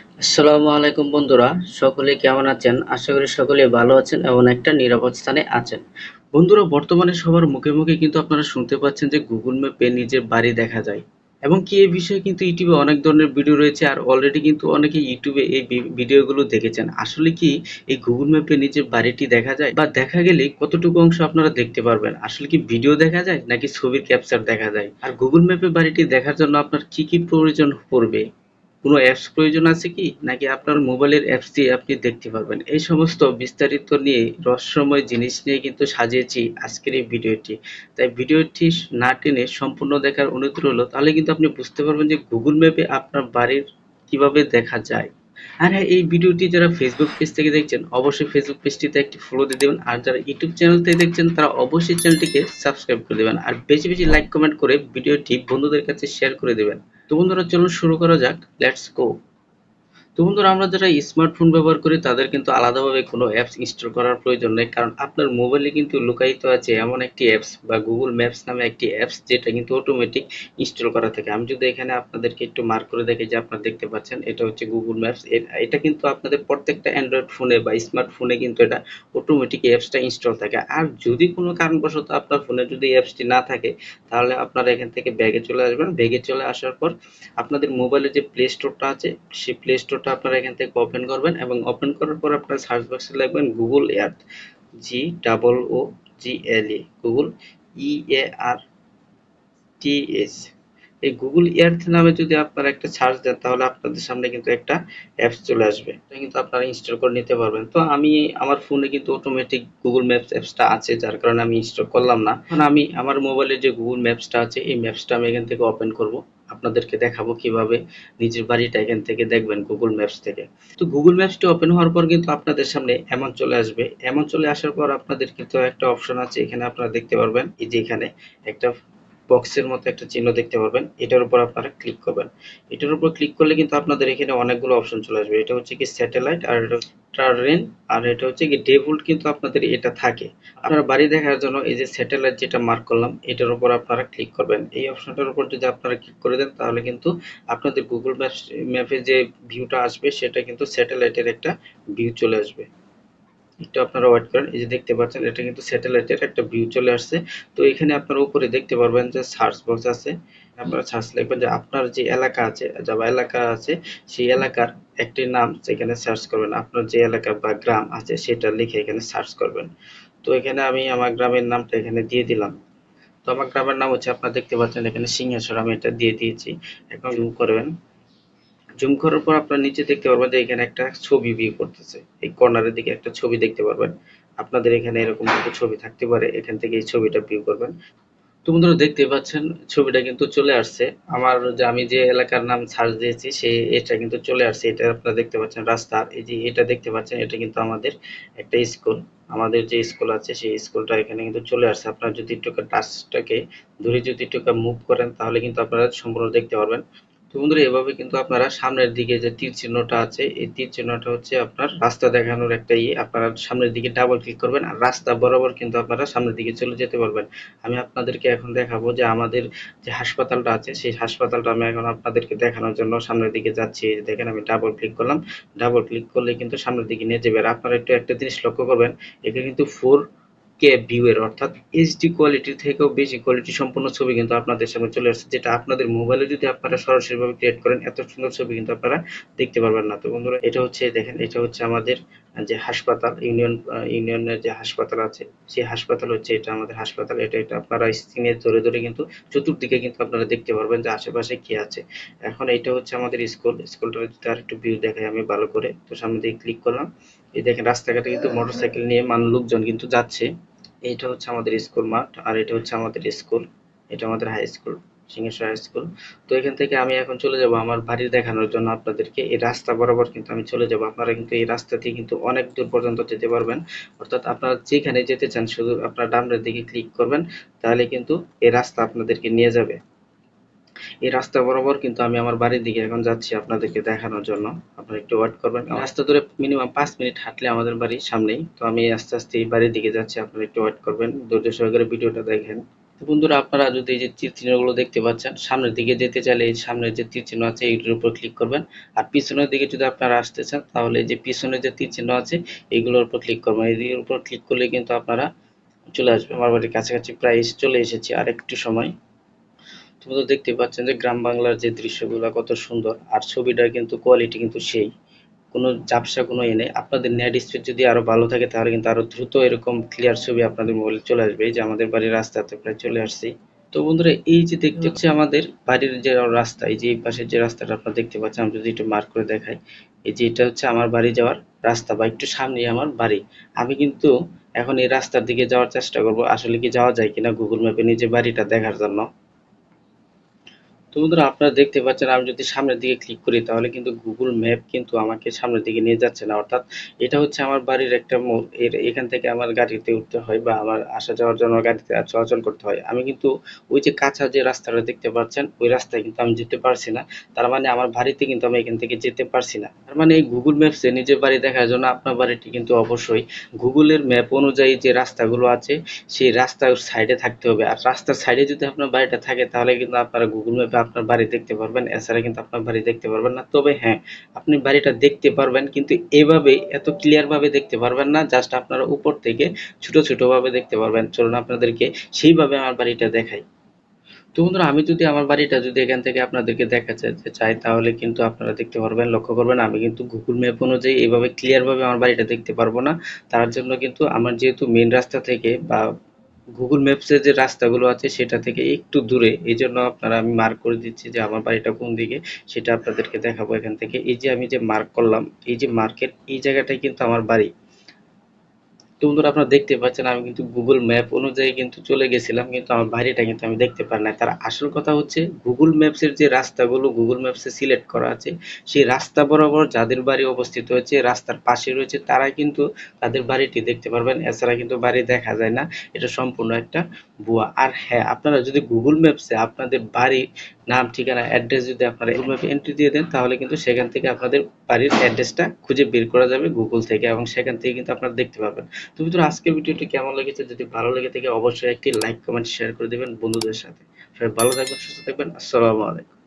আসসালামু আলাইকুম বন্ধুরা, সকলে কেমন আছেন? আশা করি সকলে ভালো আছেন এবং একটা নিরাপদ স্থানে আছেন। বন্ধুরা, বর্তমানে সবার মুখে মুখে কিন্তু আপনারা শুনতে পাচ্ছেন যে গুগল ম্যাপে নিজের বাড়ি দেখা যায় এবং কি এই বিষয়ে কিন্তু ইউটিউবে অনেক ধরনের ভিডিও রয়েছে আর অলরেডি কিন্তু অনেকে ইউটিউবে এই ভিডিওগুলো দেখেছেন। আসলে কি এই গুগল ম্যাপে নিজের বাড়িটি দেখা যায় বা দেখা গেলে কতটুকু অংশ আপনারা দেখতে পারবেন? আসলে কি ভিডিও দেখা যায় নাকি ছবির ক্যাপচার দেখা যায়? আর গুগল ম্যাপে বাড়িটি দেখার জন্য আপনার কি কি প্রয়োজন পড়বে? কোনো অ্যাপস প্রয়োজন আছে কি? নাকি আপনার মোবাইলের অ্যাপস দিয়ে আপনি দেখতে পারবেন? এই সমস্ত বিস্তারিত নিয়ে রহস্যময় জিনিস নিয়ে কিন্তু সাজিয়েছি আজকের এই ভিডিওটি। তাই ভিডিওটি না টেনে সম্পূর্ণ দেখার অনুরোধ রইলো, তাহলে কিন্তু আপনি বুঝতে পারবেন যে গুগল ম্যাপে আপনার বাড়ির কিভাবে দেখা যায়। আর হ্যাঁ, এই ভিডিওটি যারা ফেসবুক পেজ থেকে দেখছেন অবশ্যই ফেসবুক পেজটিতে একটি ফলো দিয়ে দেবেন, আর যারা ইউটিউব চ্যানেল থেকে দেখছেন তারা অবশ্যই চ্যানেলটিকে সাবস্ক্রাইব করে দেবেন আর বেশি বেশি লাইক কমেন্ট করে ভিডিওটি বন্ধুদের কাছে শেয়ার করে দেবেন। তো বন্ধুরা, চলুন শুরু করা যাক। Let's go. তো বন্ধুরা, আমরা যারা স্মার্টফোন ব্যবহার করি তাদের কিন্তু আলাদাভাবে কোনো অ্যাপস ইনস্টল করার প্রয়োজন নেই, কারণ আপনার মোবাইলে কিন্তু লুকায়িত আছে এমন একটি অ্যাপস বা গুগল ম্যাপস নামে একটি অ্যাপস যেটা কিন্তু অটোমেটিক ইনস্টল করা থাকে। আমি যদি এখানে আপনাদেরকে একটু মার্ক করে দেখি, যে আপনারা দেখতে পাচ্ছেন এটা হচ্ছে গুগল ম্যাপস। এটা কিন্তু আপনাদের প্রত্যেকটা অ্যান্ড্রয়েড ফোনে বা স্মার্টফোনে কিন্তু এটা অটোমেটিক অ্যাপসটা ইনস্টল থাকে। আর যদি কোনো কারণবশত আপনার ফোনে যদি অ্যাপসটি না থাকে, তাহলে আপনারা এখান থেকে ব্যাগে চলে আসবেন। ব্যাগে চলে আসার পর আপনাদের মোবাইলে যে প্লে স্টোরটা আছে সেই প্লে স্টোরটা আপনারা এখান থেকে ওপেন করবেন এবং ওপেন করার পর আপনারা সার্চ বক্সে লিখবেন গুগল এয়ার্থ, GOOGLE, গুগল EARTH। এই গুগল এয়ার্থ নামে যদি আপনারা একটা সার্চ দেন, তাহলে আপনাদের সামনে কিন্তু একটা অ্যাপস চলে আসবে। এটা কিন্তু আপনারা ইনস্টল করে নিতে পারবেন। তো আমি আমার ফোনে কিন্তু অটোমেটিক গুগল ম্যাপস অ্যাপসটা আছে, যার কারণে আমি ইনস্টল করলাম না। এখন আমি আমার মোবাইলে যে গুগল ম্যাপসটা আছে এই ম্যাপসটা আমি এখান থেকে ওপেন করব। আপনাদেরকে দেখাবো কিভাবে নিজের বাড়িটা এখান থেকে দেখবেন গুগল ম্যাপস থেকে। তো গুগল ম্যাপসটি ওপেন হওয়ার পর কিন্তু আপনাদের সামনে এমন চলে আসবে। এমন চলে আসার পর আপনাদের কিন্তু একটা অপশন আছে, এখানে আপনারা দেখতে পারবেন এই যে এখানে একটা বক্সের মতো একটা চিহ্ন দেখতে পারবেন, এটার উপর আপনারা ক্লিক করবেন। এটার উপর ক্লিক করলে কিন্তু আপনাদের এখানে অনেকগুলো অপশন চলে আসবে। এটা হচ্ছে কি স্যাটেলাইট, আর এটা টাররেন, আর এটা হচ্ছে কি ডিফল্ট কিন্তু আপনাদের এটা থাকে। আপনারা বাড়ি দেখার জন্য এই যে স্যাটেলাইট যেটা মার্ক করলাম এটার উপর আপনারা ক্লিক করবেন। এই অপশনটার উপর যদি আপনারা ক্লিক করে দেন, তাহলে কিন্তু আপনাদের গুগল ম্যাপে যে ভিউটা আসবে সেটা কিন্তু স্যাটেলাইটের একটা ভিউ চলে আসবে। একটু আপনারা ওয়েট করেন। এই যে দেখতে পাচ্ছেন এটা কিন্তু স্যাটেলাইটের একটা ভিউ চলে আসছে। তো এখানে আপনারা উপরে দেখতে পারবেন যে সার্চ বক্স আছে। আপনারা সার্চ লিখবেন যে আপনার যে এলাকা আছে বা এলাকা আছে সেই এলাকার একটি নাম সেখানে সার্চ করবেন। আপনার যে এলাকা বা গ্রাম আছে সেটা লিখে এখানে সার্চ করবেন। তো এখানে আমি আমার গ্রামের নামটা এখানে দিয়ে দিলাম। তো আমার গ্রামের নাম হচ্ছে, আপনারা দেখতে পাচ্ছেন এখানে সিংহেশ্বর, আমি এটা দিয়ে দিয়েছি। এখন জুম করবেন। জুম করার পর আপনারা নিচে দেখতে পারবেন যে এখানে একটা ছবি ভিউ করতেছে। এই কর্নারের দিকে একটা ছবি দেখতে পারবেন। আপনাদের এখানে এরকম একটা ছবি থাকতে পারে, এখান থেকে এই ছবিটা ভিউ করবেন। তো বন্ধুরা, দেখতে পাচ্ছেন ছবিটা কিন্তু চলে আসছে। আমার যে আমি যে এলাকার নাম সার্চ দিয়েছি সেই এটা কিন্তু চলে আসছে। এটা আপনারা দেখতে পাচ্ছেন রাস্তা, আর এই যে এটা দেখতে পাচ্ছেন এটা কিন্তু আমাদের একটা স্কুল। আমাদের যে স্কুল আছে সেই স্কুলটা এখানে কিন্তু চলে আসছে। আপনারা যদি একটু টাচটাকে ধরে যদি একটু মুভ করেন, তাহলে কিন্তু আপনারা সম্পূর্ণ দেখতে পারবেন। তো বন্ধুরা, এভাবে কিন্তু আপনারা সামনের দিকে যে তীর চিহ্নটা আছে এই তীর চিহ্নটা হচ্ছে আপনার রাস্তা দেখানোর একটা আপনারা সামনের দিকে ডাবল ক্লিক করবেন আর রাস্তা বরাবর কিন্তু আপনারা সামনের দিকে চলে যেতে পারবেন। আমি আপনাদেরকে এখন দেখাবো যে আমাদের যে হাসপাতালটা আছে সেই হাসপাতালটা আমি এখন আপনাদেরকে দেখানোর জন্য সামনের দিকে যাচ্ছি। এই যে দেখেন আমি ডাবল ক্লিক করলাম। ডাবল ক্লিক করলে কিন্তু সামনের দিকে নিয়ে যাবে। আর আপনারা একটু একটা জিনিস লক্ষ্য করবেন, এখানে কিন্তু 4K ভিউ এর অর্থাৎ এইচডি কোয়ালিটির থেকেও বেশি কোয়ালিটি সম্পন্ন ছবি কিন্তু আপনাদের সামনে চলে আসছে, যেটা আপনাদের মোবাইলে যদি আপনারা সরাসরি ভাবে ক্রিয়েট করেন এত সুন্দর ছবি কিন্তু আপনারা দেখতে পারবেন না। তো বন্ধুরা, এটা হচ্ছে দেখেন, এটা হচ্ছে আমাদের যে হাসপাতাল, ইউনিয়নের যে হাসপাতাল আছে সেই হাসপাতাল হচ্ছে এটা আমাদের হাসপাতাল। এটা আপনারা স্ক্রিনে ধরে ধরে কিন্তু চতুর্দিকে কিন্তু আপনারা দেখতে পারবেন যে আশেপাশে কি আছে। এখন এটা হচ্ছে আমাদের স্কুলটা যদি আর একটু ভিউ দেখাই আমি ভালো করে। তো সামনে দিকে ক্লিক করলাম। এই দেখেন রাস্তাঘাটে কিন্তু মোটরসাইকেল নিয়ে লোকজন কিন্তু যাচ্ছে। এইটা হচ্ছে আমাদের স্কুল মাঠ, আর এটা হচ্ছে আমাদের স্কুল। এটা আমাদের high school, Singheshwar high school. তো এখান থেকে আমি এখন চলে যাব আমার বাড়ি দেখানোর জন্য আপনাদেরকে। এই রাস্তা বরাবর কিন্তু আমি চলে যাব। আপনারা কিন্তু এই রাস্তা দিয়ে কিন্তু অনেক দূর পর্যন্ত যেতে পারবেন। অর্থাৎ আপনারা যেখানে যেতে চান শুধু আপনারা ডানের দিকে ক্লিক করবেন, তাহলে কিন্তু এই রাস্তা আপনাদেরকে নিয়ে যাবে। এই রাস্তা বরাবর কিন্তু আমি আমার বাড়ির দিকে এখন যাচ্ছি আপনাদেরকে দেখানোর জন্য। আপনারা একটু ওয়েট করবেন। রাস্তা ধরে মিনিমাম 5 মিনিট হাঁটলে আমাদের বাড়ির সামনেই। তো আমি আস্তে আস্তে এই বাড়ির দিকে যাচ্ছি, আপনারা একটু ওয়েট করবেন, ধৈর্য সহকারে ভিডিওটা দেখেন। বন্ধুরা, আপনারা যদি এই যে তীর চিহ্নগুলো দেখতে পাচ্ছেন, সামনের দিকে যেতে চাইলে এই সামনের যে তীর চিহ্ন আছে এইগুলোর উপর ক্লিক করবেন। আর পিছনের দিকে যদি আপনারা আসতে চান তাহলে এই যে পিছনে যে তীর চিহ্ন আছে এইগুলোর উপর ক্লিক করবেন। এগুলোর উপর ক্লিক করলে কিন্তু আপনারা চলে আসবে। আমার বাড়ির কাছাকাছি প্রায় চলে এসেছি, আর একটু সময়। তোমরা তো দেখতে পাচ্ছেন যে গ্রাম বাংলার যে দৃশ্যগুলো কত সুন্দর, আর ছবিটার কিন্তু কোয়ালিটি কিন্তু সেই, কোনো ঝাপসা কোনো নেই। আপনাদের নেট স্পিড যদি আরো ভালো থাকে তাহলে কিন্তু আরো দ্রুত এরকম ক্লিয়ার ছবি আপনাদের মোবাইলে চলে আসবে। এই যে আমাদের বাড়ির রাস্তাতে প্রায় চলে আসছি। তো বন্ধুরা, এই যে দেখতে হচ্ছে আমাদের বাড়ির যে রাস্তা, এই যে এই পাশের যে রাস্তাটা আপনারা দেখতে পাচ্ছেন, আমি যদি একটু মার্ক করে দেখাই, এই যে এটা হচ্ছে আমার বাড়ি যাওয়ার রাস্তা, বা একটু সামনেই আমার বাড়ি। আমি কিন্তু এখন এই রাস্তার দিকে যাওয়ার চেষ্টা করব, আসলে কি যাওয়া যায় কিনা গুগল ম্যাপে নিজে বাড়িটা দেখার জন্য। তো বন্ধুরা, আপনারা দেখতে পাচ্ছেন আমি যদি সামনের দিকে ক্লিক করি তাহলে কিন্তু গুগল ম্যাপ কিন্তু আমাকে সামনের দিকে নিয়ে যাচ্ছে না। অর্থাৎ এটা হচ্ছে আমার বাড়ির একটা মোড়, এখান থেকে আমার গাড়িতে উঠতে হয় বা আমার আসা যাওয়ার জন্য গাড়িতে চলাচল করতে হয়। আমি কিন্তু ওই যে কাঁচা যে রাস্তাটা দেখতে পাচ্ছেন ওই রাস্তায় কিন্তু আমি যেতে পারছি না। তার মানে আমার বাড়িতে কিন্তু আমি এখান থেকে যেতে পারছি না। তার মানে এই গুগল ম্যাপসে নিজের বাড়ি দেখার জন্য আপনার বাড়িটি কিন্তু অবশ্যই গুগলের ম্যাপ অনুযায়ী যে রাস্তাগুলো আছে সেই রাস্তার সাইডে থাকতে হবে। আর রাস্তার সাইডে যদি আপনার বাড়িটা থাকে তাহলে কিন্তু আপনারা গুগল ম্যাপে আপনার বাড়ি দেখতে পারবেন, এছাড়া কিন্তু আপনার বাড়ি দেখতে পারবেন না। তবে হ্যাঁ, আপনি বাড়িটা দেখতে পারবেন, কিন্তু এভাবে এত ক্লিয়ার ভাবে দেখতে পারবেন না, জাস্ট আপনারা উপর থেকে ছোট ছোট ভাবে দেখতে পারবেন। চলুন আপনাদেরকে সেইভাবে আমার বাড়িটা দেখাই। তো বন্ধুরা, আমি যদি আমার বাড়িটা যদি এখান থেকে আপনাদেরকে দেখাতে চাই তাহলে কিন্তু আপনারা দেখতে পারবেন, লক্ষ্য করবেন আমি কিন্তু গুগল ম্যাপ অনুযায়ী এভাবে ক্লিয়ার ভাবে আমার বাড়িটা দেখতে পারবো না। তার জন্য কিন্তু আমার যেহেতু মেন রাস্তা থেকে বা গুগল ম্যাপসের যে রাস্তাগুলো আছে সেটা থেকে একটু দূরে, এই জন্য আপনারা আমি মার্ক করে দিচ্ছি যে আমার বাড়িটা কোন দিকে, সেটা আপনাদেরকে দেখাবো এখান থেকে। এই যে আমি যে মার্ক করলাম, এই যে মার্কের এই জায়গাটাই কিন্তু আমার বাড়ি। তো বন্ধুরা, আপনারা দেখতে পাচ্ছেন আমি কিন্তু গুগল ম্যাপ অনুযায়ী কিন্তু চলে গেছিলাম, কিন্তু আমার বাড়িটা কিন্তু আমি দেখতে পারি না। তার আসল কথা হচ্ছে গুগল ম্যাপসের যে রাস্তাগুলো গুগল ম্যাপসে সিলেক্ট করা আছে সেই রাস্তা বরাবর যাদের বাড়ি অবস্থিত হয়েছে, রাস্তার পাশে রয়েছে, তারা কিন্তু তাদের বাড়িটি দেখতে পারবেন। এছাড়া কিন্তু বাড়ি দেখা যায় না, এটা সম্পূর্ণ একটা ভুয়া। আর হ্যাঁ, আপনারা যদি গুগল ম্যাপসে আপনাদের বাড়ির নাম, ঠিকানা, অ্যাড্রেস যদি আপনারা গুগল ম্যাপে এন্ট্রি দিয়ে দেন তাহলে কিন্তু সেখান থেকে আপনাদের বাড়ির অ্যাড্রেসটা খুঁজে বের করা যাবে গুগল থেকে, এবং সেখান থেকে কিন্তু আপনারা দেখতে পাবেন। তো বন্ধুরা, আজকের ভিডিওটি কেমন লেগেছে, যদি ভালো লেগে থাকে অবশ্যই একটি লাইক, কমেন্ট, শেয়ার করে দিবেন বন্ধুদের সাথে। সবাই ভালো থাকবেন, সুস্থ থাকবেন। আসসালামু আলাইকুম।